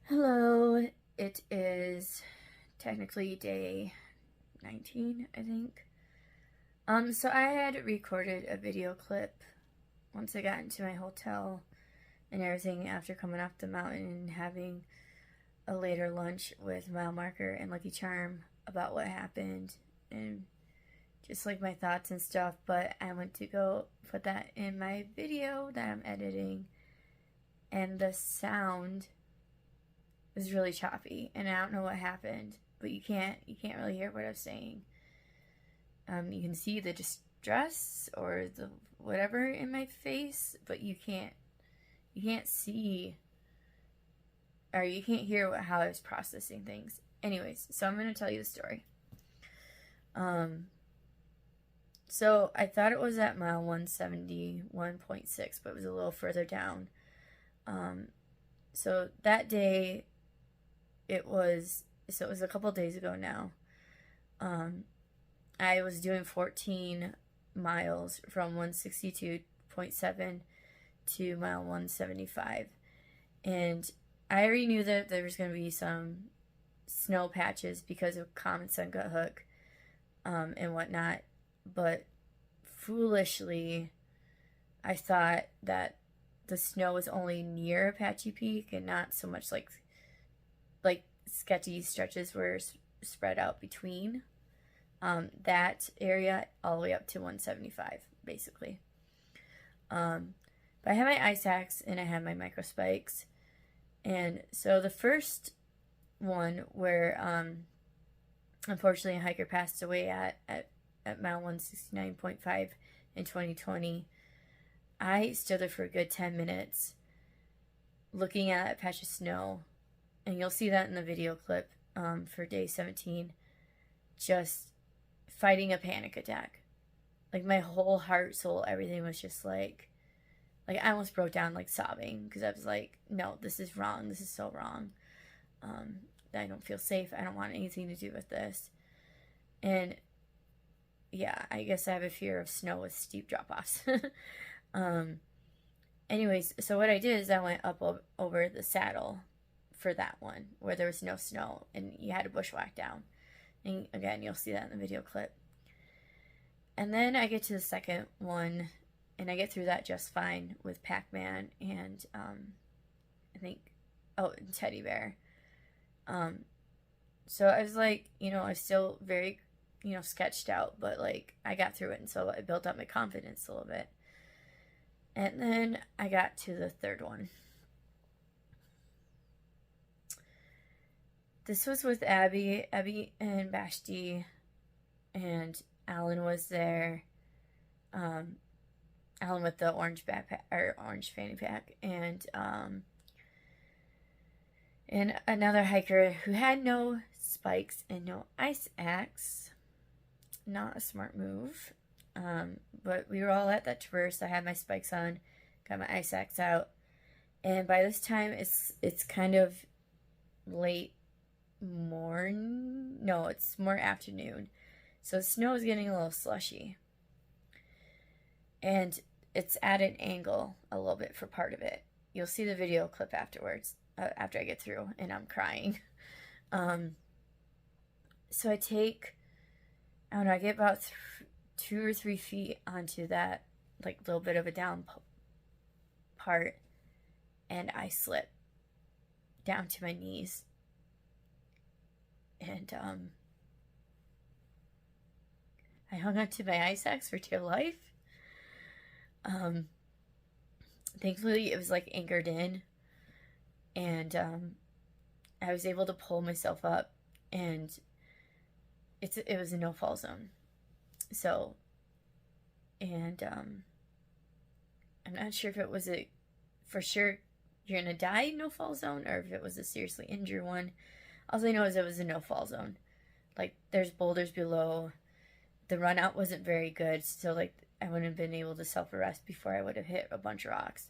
Hello, it is technically day 19, I think. So I had recorded a video clip once I got into my hotel and everything after coming off the mountain and having a later lunch with Mile Marker and Lucky Charm about what happened and just like my thoughts and stuff. But I went to go put that in my video that I'm editing, and the sound was really choppy, and I don't know what happened, but you can't really hear what I was saying. You can see the distress or the whatever in my face, but you can't see, or you can't hear how I was processing things. Anyways, so I'm gonna tell you the story. So I thought it was at mile 171.6, but it was a little further down. So that day, it was a couple days ago now. I was doing 14 miles from 162.7 to mile 175, and I already knew that there was going to be some snow patches because of Common Sun Gut Hook and whatnot, but foolishly I thought that the snow was only near Apache Peak and not so much like sketchy stretches were spread out between that area all the way up to 175 basically. But I had my ice axe and I had my micro spikes, and so the first one where unfortunately a hiker passed away at mile 169.5 in 2020, I stood there for a good 10 minutes looking at a patch of snow, and you'll see that in the video clip for day 17, just fighting a panic attack. Like my whole heart, soul, everything was just like I almost broke down like sobbing because I was like, no, this is wrong. This is so wrong. I don't feel safe. I don't want anything to do with this. And yeah, I guess I have a fear of snow with steep drop-offs. Anyways, so what I did is I went up over the saddle for that one where there was no snow and you had to bushwhack down. And again, you'll see that in the video clip. And then I get to the second one and I get through that just fine with Pac-Man and I think, Teddy Bear. So I was like, I was still very, sketched out, but like I got through it, and so I built up my confidence a little bit. And then I got to the third one. This was with Abby and Vashti, and Alan was there. Alan with the orange backpack or orange fanny pack, and another hiker who had no spikes and no ice axe. Not a smart move. But we were all at that traverse. I had my spikes on, got my ice axe out, and by this time it's kind of late morning. No, it's more afternoon. So the snow is getting a little slushy. And it's at an angle a little bit for part of it. You'll see the video clip afterwards, after I get through, and I'm crying. So I get about 2 or 3 feet onto that, like, little bit of a down part, and I slip down to my knees. And, I hung on to my ice axe for dear life. Thankfully it was like anchored in, and I was able to pull myself up, and it was a no fall zone. So, and I'm not sure if it was a for sure you're gonna die no fall zone or if it was a seriously injured one. All I know is it was a no fall zone. Like, there's boulders below. The run out wasn't very good, so like I wouldn't have been able to self-arrest before I would have hit a bunch of rocks.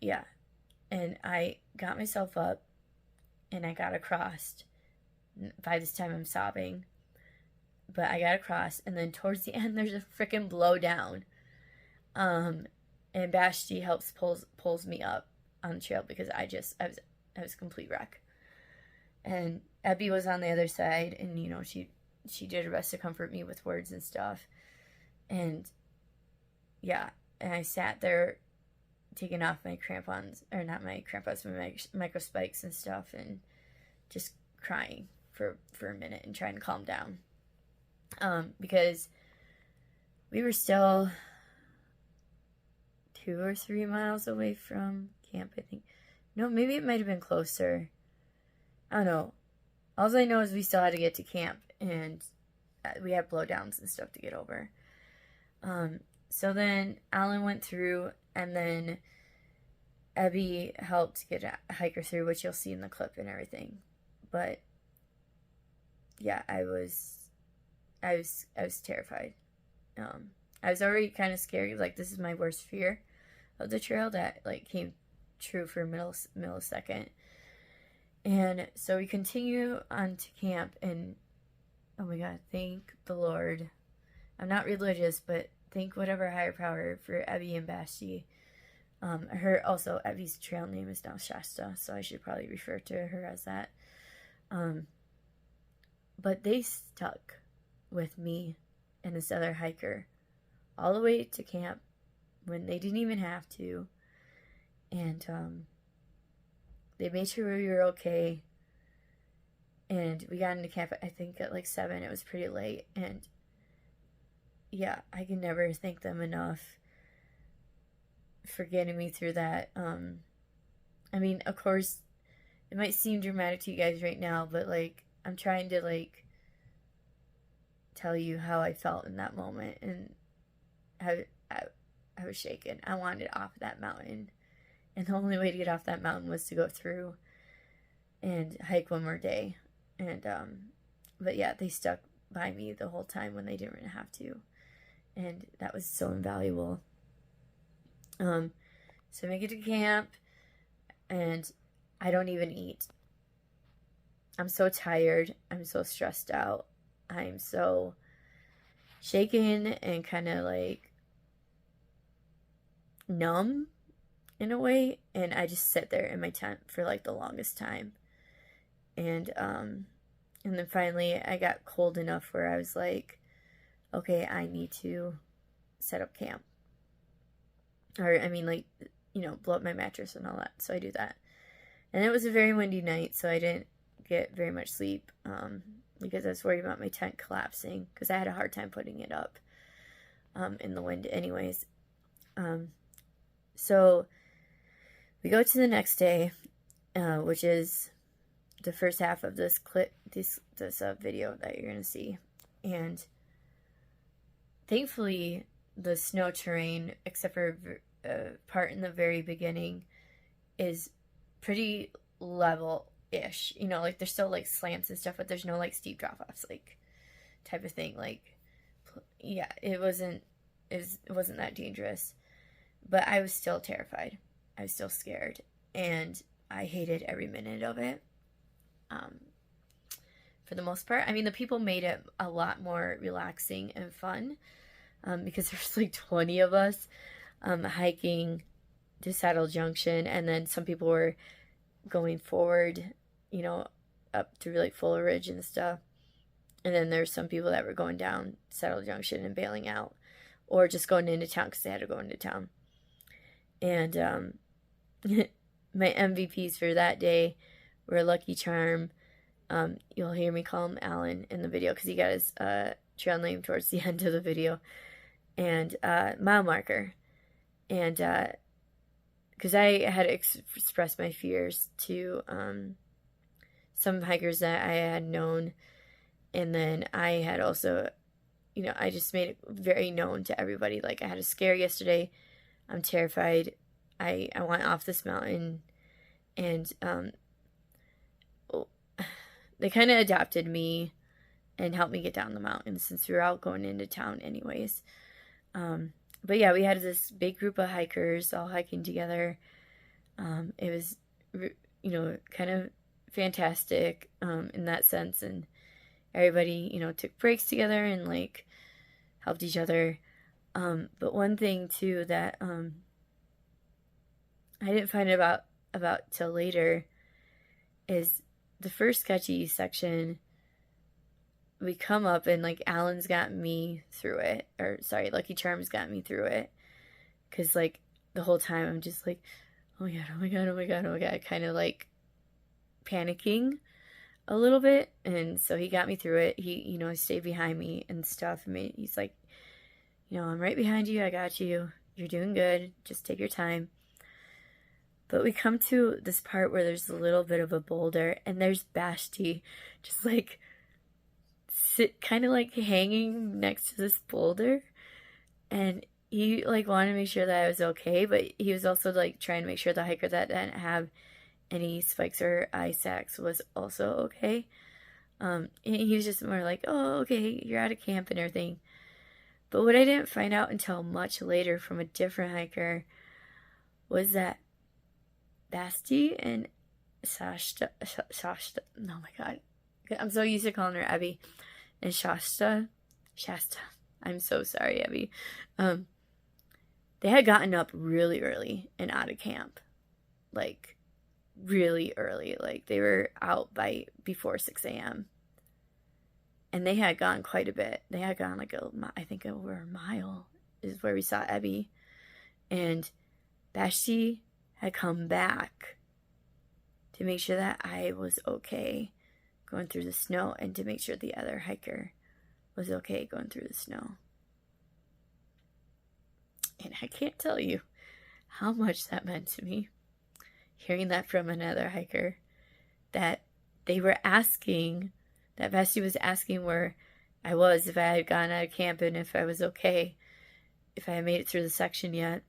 Yeah. And I got myself up and I got across. By this time I'm sobbing. But I got across, and then towards the end there's a freaking blow down. And Vashti pulls me up. on the trail because I was a complete wreck. And Abby was on the other side, and you know, she did her best to comfort me with words and stuff. And yeah, and I sat there taking off my crampons, or not my crampons, my micro spikes and stuff, and just crying for a minute and trying to calm down. Because we were still 2 or 3 miles away from camp, I think. No, maybe it might have been closer. I don't know. All I know is we still had to get to camp, and we had blowdowns and stuff to get over. So then Alan went through, and then Abby helped get a hiker through, which you'll see in the clip and everything. But yeah, I was terrified. I was already kind of scared. Like, this is my worst fear of the trail that like came true for a millisecond. And so we continue on to camp, and oh my God, thank the Lord. I'm not religious, but thank whatever higher power for Abby and Basti. Abby's trail name is now Shasta, so I should probably refer to her as that. But they stuck with me and this other hiker all the way to camp when they didn't even have to. And they made sure we were okay. And we got into camp, I think, at like 7. It was pretty late. And yeah, I can never thank them enough for getting me through that. I mean, of course, it might seem dramatic to you guys right now, but like, I'm trying to like tell you how I felt in that moment, and how I was shaken. I wanted off that mountain, and the only way to get off that mountain was to go through and hike one more day. And but yeah, they stuck by me the whole time when they didn't have to, and that was so invaluable. So I make it to camp, and I don't even eat. I'm so tired. I'm so stressed out. I'm so shaken and kind of like numb in a way. And I just sit there in my tent for like the longest time. And then finally I got cold enough where I was like, okay, I need to set up camp. Or, I mean, like, you know, blow up my mattress and all that. So I do that. And it was a very windy night, so I didn't get very much sleep, because I was worried about my tent collapsing, because I had a hard time putting it up in the wind anyways. So we go to the next day, which is the first half of this clip, this video that you're going to see. And thankfully, the snow terrain, except for a part in the very beginning, is pretty level-ish. You know, like, there's still, like, slants and stuff, but there's no, like, steep drop-offs, like, type of thing. Like, yeah, it wasn't that dangerous. But I was still terrified. I was still scared. And I hated every minute of it. For the most part. I mean, the people made it a lot more relaxing and fun. Because there's like 20 of us hiking to Saddle Junction, and then some people were going forward, you know, up to like Fuller Ridge and stuff, and then there's some people that were going down Saddle Junction and bailing out, or just going into town because they had to go into town. And my MVPs for that day were Lucky Charm. You'll hear me call him Alan in the video because he got his trail name towards the end of the video. And Mile Marker. And because I had expressed my fears to some hikers that I had known, and then I had also, you know, I just made it very known to everybody, like, I had a scare yesterday, I'm terrified, I want off this mountain. And they kind of adopted me and helped me get down the mountain since we were out going into town anyways. But yeah, we had this big group of hikers all hiking together. It was, you know, kind of fantastic in that sense, and everybody, you know, took breaks together and like helped each other. But one thing too that I didn't find about till later is the first sketchy section. We come up and like Alan's got me through it, or sorry, Lucky Charms got me through it, because like the whole time I'm just like, oh my god, oh my god, oh my god, oh my god, kind of like panicking a little bit. And so he got me through it. He, you know, stayed behind me and stuff. I mean, he's like, you know, I'm right behind you, I got you, you're doing good, just take your time. But we come to this part where there's a little bit of a boulder, and there's Vashti just like kind of like hanging next to this boulder, and he like wanted to make sure that I was okay, but he was also like trying to make sure the hiker that didn't have any spikes or eye sacs was also okay. And he was just more like, oh, okay, you're out of camp and everything. But what I didn't find out until much later from a different hiker was that Basti and Shasta, oh my god, I'm so used to calling her Abby, and Shasta, I'm so sorry, Abby, they had gotten up really early and out of camp, like really early, like they were out by before 6 a.m. and they had gone quite a bit. They had gone like I think over a mile is where we saw Abby, and Basti had come back to make sure that I was okay going through the snow, and to make sure the other hiker was okay going through the snow. And I can't tell you how much that meant to me, hearing that from another hiker, that they were asking, that Basti was asking where I was, if I had gone out of camp, and if I was okay, if I had made it through the section yet,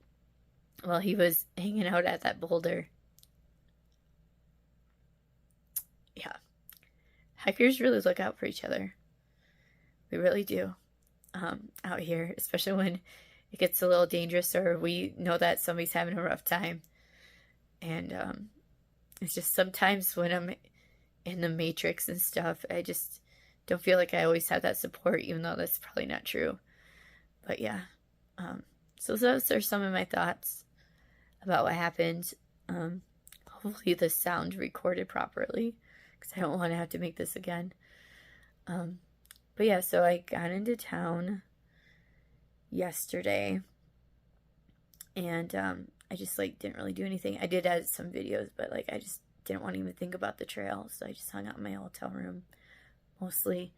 while he was hanging out at that boulder. Yeah. Hikers really look out for each other. We really do. Out here, especially when it gets a little dangerous, or we know that somebody's having a rough time. And it's just sometimes when I'm in the matrix and stuff, I just don't feel like I always have that support, even though that's probably not true. But yeah. So those are some of my thoughts about what happened. Hopefully the sound recorded properly, because I don't want to have to make this again. But yeah, so I got into town yesterday, and I just like didn't really do anything. I did edit some videos, but like I just didn't want to even think about the trail, so I just hung out in my hotel room mostly.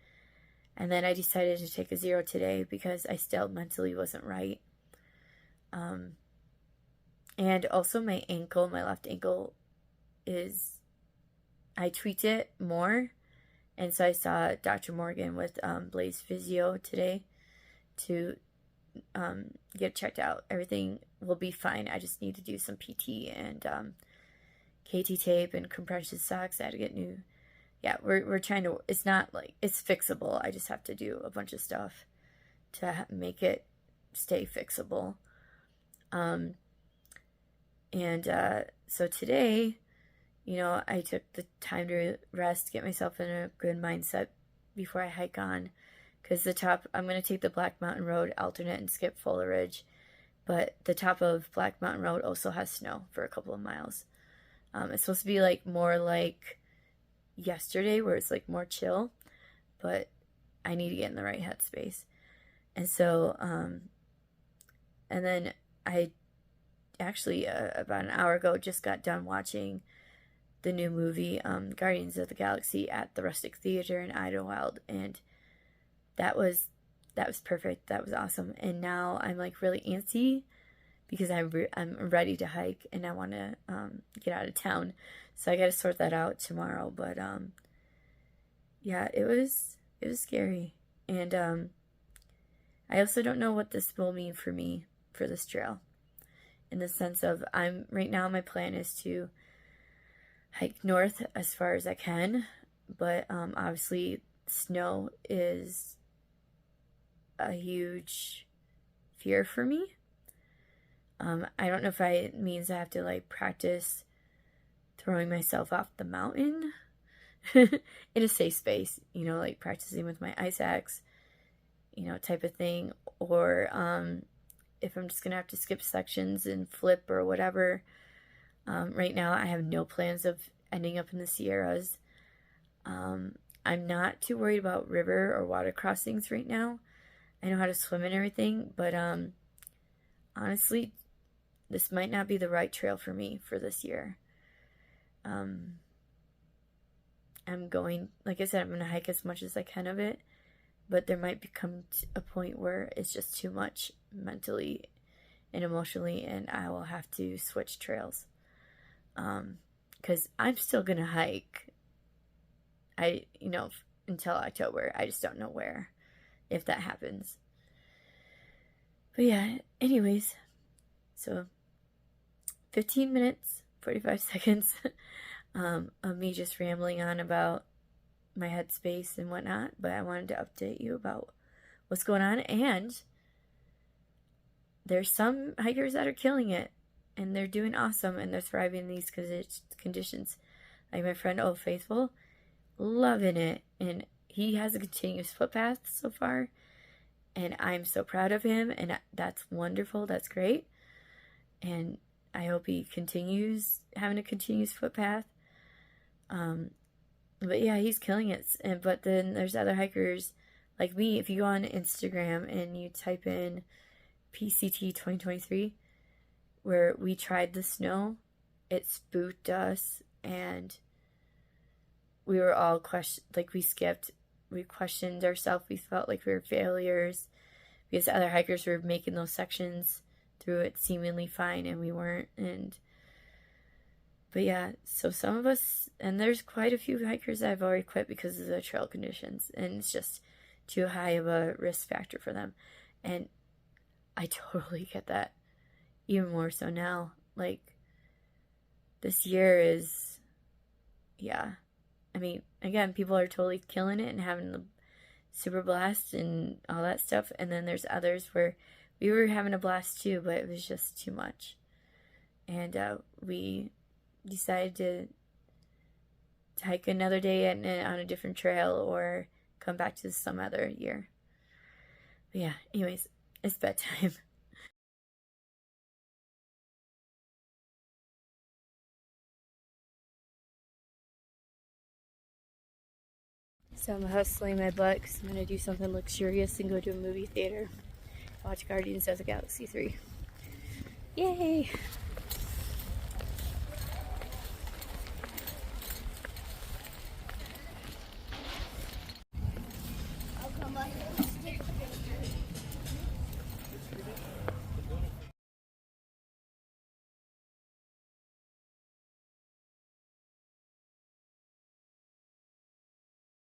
And then I decided to take a 0 today because I still mentally wasn't right. And also my ankle, my left ankle I tweaked it more. And so I saw Dr. Morgan with Blaze Physio today to get checked out. Everything will be fine. I just need to do some PT and KT tape and compression socks. I had to get new. Yeah, we're trying to, it's not like, it's fixable. I just have to do a bunch of stuff to make it stay fixable. So today, you know, I took the time to rest, get myself in a good mindset before I hike on. Because I'm going to take the Black Mountain Road alternate and skip Fuller Ridge. But the top of Black Mountain Road also has snow for a couple of miles. It's supposed to be like more like yesterday, where it's like more chill. But I need to get in the right headspace. And so, and then I actually, about an hour ago, just got done watching the new movie, Guardians of the Galaxy, at the Rustic Theater in Idyllwild, and that was perfect. That was awesome. And now I'm like really antsy because I'm ready to hike, and I want to get out of town, so I got to sort that out tomorrow. But yeah, it was scary, and I also don't know what this will mean for me for this trail, in the sense of right now my plan is to hike north as far as I can, but obviously snow is a huge fear for me. I don't know if it means I have to like practice throwing myself off the mountain in a safe space, you know, like practicing with my ice axe, you know, type of thing, or if I'm just gonna have to skip sections and flip or whatever. Right now, I have no plans of ending up in the Sierras. I'm not too worried about river or water crossings right now. I know how to swim and everything, but honestly, this might not be the right trail for me for this year. I'm going, like I said, I'm going to hike as much as I can of it, but there might become a point where it's just too much mentally and emotionally, and I will have to switch trails. Because I'm still going to hike, until October. I just don't know where, if that happens. But yeah, anyways, so 15 minutes, 45 seconds of me just rambling on about my headspace and whatnot, but I wanted to update you about what's going on, and there's some hikers that are killing it, and they're doing awesome, and they're thriving in these conditions. Like my friend Old Faithful, loving it, and he has a continuous footpath so far, and I'm so proud of him, and that's wonderful, that's great, and I hope he continues having a continuous footpath. But yeah, he's killing it. But then there's other hikers like me. If you go on Instagram and you type in PCT 2023, where we tried the snow, it spooked us, and we were all we skipped. We questioned ourselves. We felt like we were failures because other hikers were making those sections through it seemingly fine, and we weren't. But yeah, so some of us, and there's quite a few hikers that have already quit because of the trail conditions, and it's just too high of a risk factor for them. And I totally get that, even more so now. Like, this year is, yeah. I mean, again, people are totally killing it and having the super blast and all that stuff. And then there's others where we were having a blast too, but it was just too much. And we decided to hike another day on a different trail or come back to some other year. But yeah, anyways, it's bedtime. So I'm hustling my butt because I'm going to do something luxurious and go to a movie theater. Watch Guardians of the Galaxy 3. Yay!